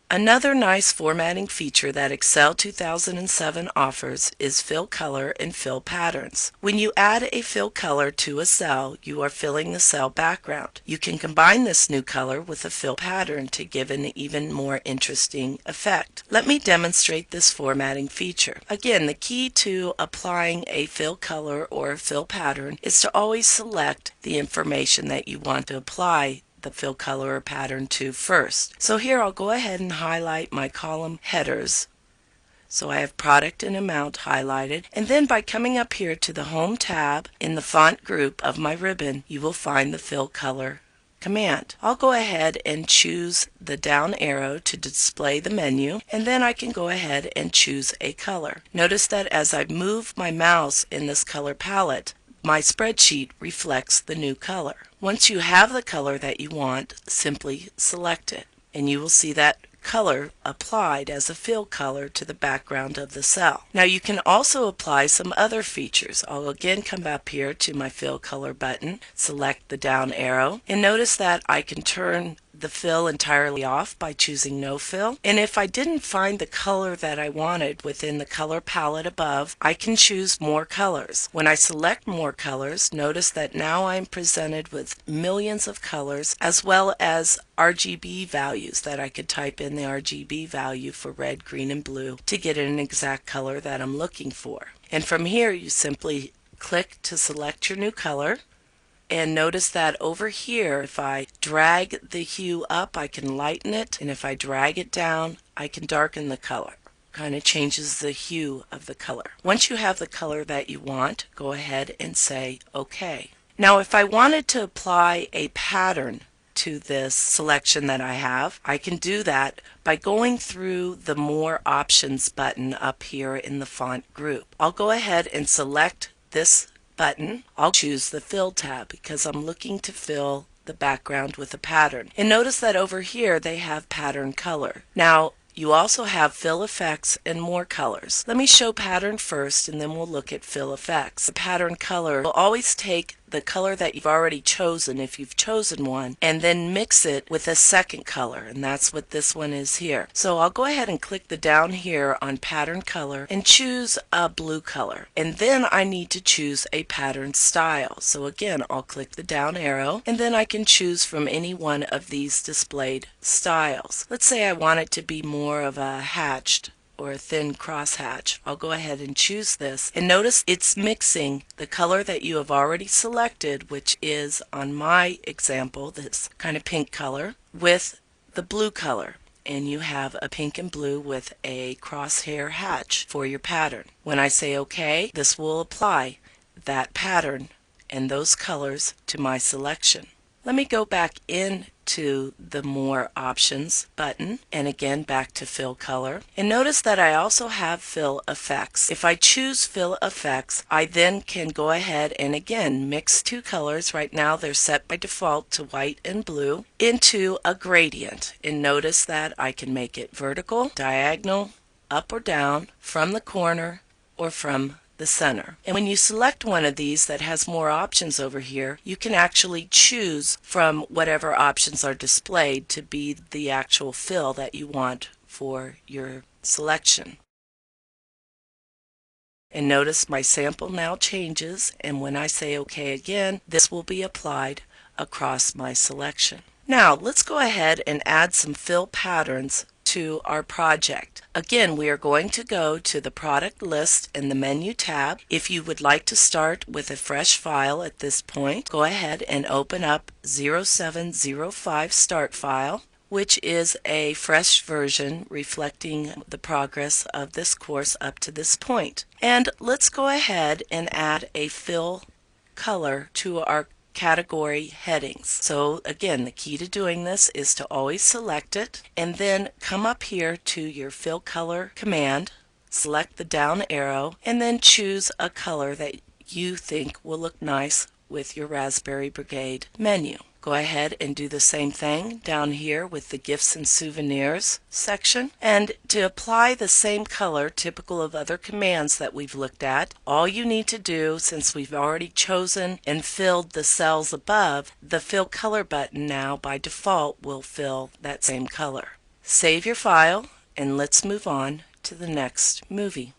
Another nice formatting feature that Excel 2007 offers is fill color and fill patterns. When you add a fill color to a cell, you are filling the cell background. You can combine this new color with a fill pattern to give an even more interesting effect. Let me demonstrate this formatting feature. Again, the key to applying a fill color or a fill pattern is to always select the information that you want to apply the fill color or pattern to first. So here I'll go ahead and highlight my column headers. So I have product and amount highlighted, and then by coming up here to the Home tab in the font group of my ribbon, you will find the fill color command. I'll go ahead and choose the down arrow to display the menu, and then I can go ahead and choose a color. Notice that as I move my mouse in this color palette, my spreadsheet reflects the new color. Once you have the color that you want, simply select it, and you will see that color applied as a fill color to the background of the cell. Now you can also apply some other features. I'll again come up here to my fill color button, select the down arrow, and notice that I can turn the fill entirely off by choosing no fill. And if I didn't find the color that I wanted within the color palette above, I can choose more colors. When I select more colors, notice that now I'm presented with millions of colors as well as RGB values that I could type in the RGB value for red, green, and blue to get an exact color that I'm looking for. And from here you simply click to select your new color. And notice that over here, if I drag the hue up, I can lighten it, and if I drag it down, I can darken the color. Kind of changes the hue of the color. Once you have the color that you want, go ahead and say OK. Now if I wanted to apply a pattern to this selection that I have, I can do that by going through the More Options button up here in the font group. I'll go ahead and select this button. I'll choose the Fill tab because I'm looking to fill the background with a pattern. And notice that over here they have pattern color. Now you also have fill effects and more colors. Let me show pattern first and then we'll look at fill effects. The pattern color will always take the color that you've already chosen, if you've chosen one, and then mix it with a second color, and that's what this one is here. So I'll go ahead and click the down here on pattern color and choose a blue color, and then I need to choose a pattern style. So again, I'll click the down arrow and then I can choose from any one of these displayed styles. Let's say I want it to be more of a hatched or a thin crosshatch. I'll go ahead and choose this, and notice it's mixing the color that you have already selected, which is on my example this kind of pink color, with the blue color, and you have a pink and blue with a crosshair hatch for your pattern. When I say OK, this will apply that pattern and those colors to my selection. Let me go back into the More Options button and again back to Fill Color. And notice that I also have Fill Effects. If I choose Fill Effects, I then can go ahead and again mix two colors. Right now they're set by default to white and blue into a gradient. And notice that I can make it vertical, diagonal, up or down, from the corner, or from the center. And when you select one of these that has more options over here, you can actually choose from whatever options are displayed to be the actual fill that you want for your selection. And notice my sample now changes, and when I say OK again, this will be applied across my selection. Now let's go ahead and add some fill patterns to our project. Again, we are going to go to the product list in the menu tab. If you would like to start with a fresh file at this point, go ahead and open up 0705 start file, which is a fresh version reflecting the progress of this course up to this point. And let's go ahead and add a fill color to our category headings. So again, the key to doing this is to always select it and then come up here to your fill color command, select the down arrow, and then choose a color that you think will look nice with your Raspberry Brigade menu. Go ahead and do the same thing down here with the Gifts and Souvenirs section. And to apply the same color typical of other commands that we've looked at, all you need to do, since we've already chosen and filled the cells above, the Fill Color button now by default will fill that same color. Save your file and let's move on to the next movie.